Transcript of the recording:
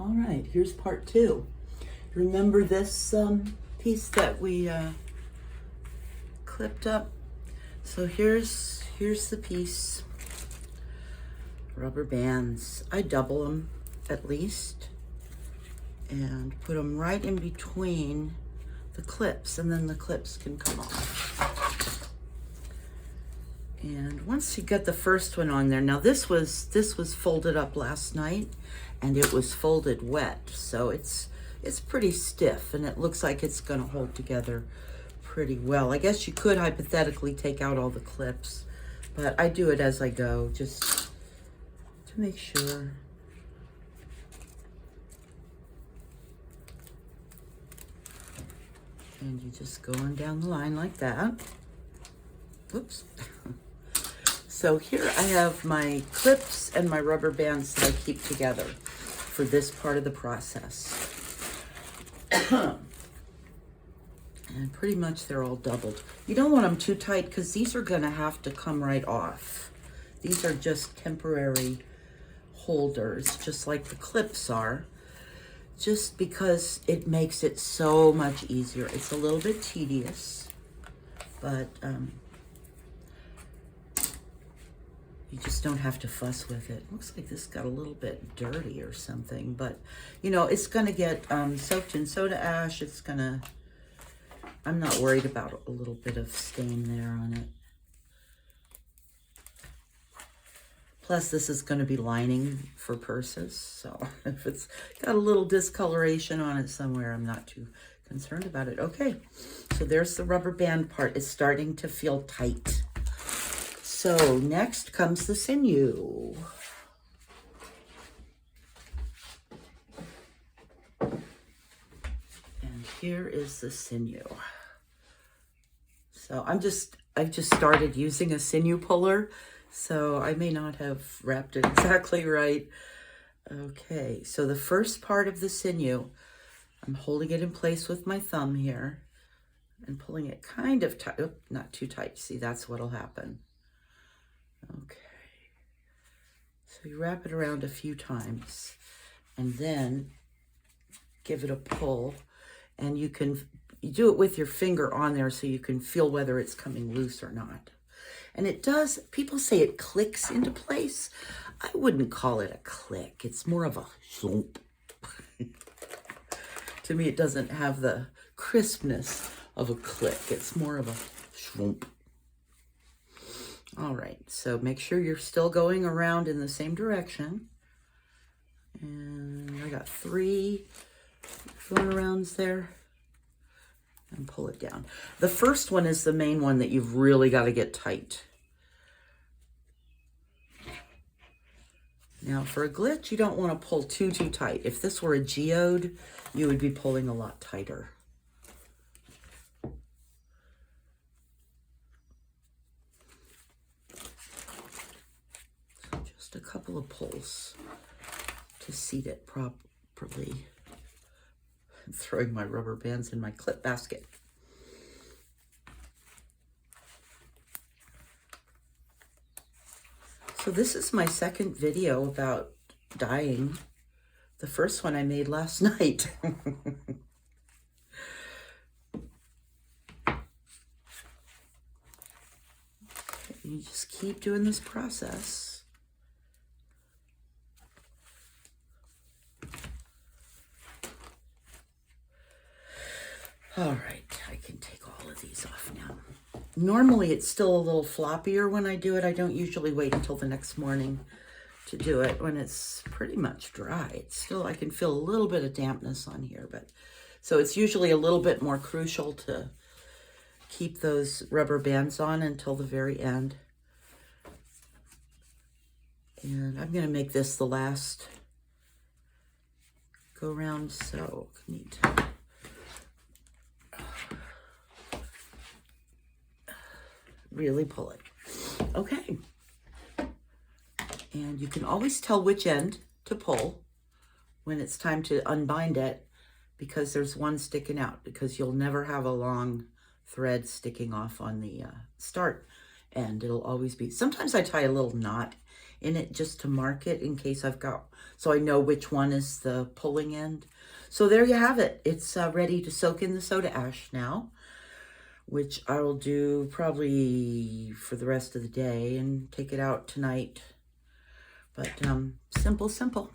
All right, here's part two. Remember this piece that we clipped up? So here's the piece. Rubber bands. I double them at least and put them right in between the clips, and then the clips can come off. And once you get the first one on there, now this was folded up last night, and it was folded wet, so it's pretty stiff, and it looks like it's going to hold together pretty well. I guess you could hypothetically take out all the clips, but I do it as I go just to make sure. And you just go on down the line like that. Whoops. So here I have my clips and my rubber bands that I keep together for this part of the process. And pretty much they're all doubled. You don't want them too tight because these are gonna have to come right off. These are just temporary holders, just like the clips are, just because it makes it so much easier. It's a little bit tedious, but you just don't have to fuss with it. Looks like this got a little bit dirty or something, but you know, it's gonna get soaked in soda ash. It's gonna, I'm not worried about a little bit of stain there on it. Plus this is gonna be lining for purses, so if it's got a little discoloration on it somewhere, I'm not too concerned about it. Okay, so there's the rubber band part. It's starting to feel tight. So next comes the sinew. And here is the sinew. So I've just started using a sinew puller, so I may not have wrapped it exactly right. Okay, so the first part of the sinew, I'm holding it in place with my thumb here and pulling it kind of tight. Oh, not too tight. See, that's what'll happen. Okay, so you wrap it around a few times and then give it a pull, and you do it with your finger on there so you can feel whether it's coming loose or not. And it does, people say it clicks into place. I wouldn't call it a click. It's more of a thump. To me, it doesn't have the crispness of a click. It's more of a thump. All right, so make sure you're still going around in the same direction. And I got 3 going arounds there. And pull it down. The first one is the main one that you've really got to get tight. Now for a glitch, you don't want to pull too tight. If this were a geode, you would be pulling a lot tighter. So just a couple of pulls to seat it properly. I'm throwing my rubber bands in my clip basket. So this is my second video about dyeing. The first one I made last night. You just keep doing this process. All right, I can take all of these off now. Normally it's still a little floppier when I do it. I don't usually wait until the next morning to do it when it's pretty much dry. It's still, I can feel a little bit of dampness on here, but so it's usually a little bit more crucial to keep those rubber bands on until the very end. And I'm gonna make this the last go round, so I need to really pull it. Okay. And you can always tell which end to pull when it's time to unbind it, because there's one sticking out, because you'll never have a long thread sticking off on the start end. It'll always be, sometimes I tie a little knot in it just to mark it in case I've got, so I know which one is the pulling end. So there you have it. It's ready to soak in the soda ash now, which I will do probably for the rest of the day and take it out tonight. But simple, simple.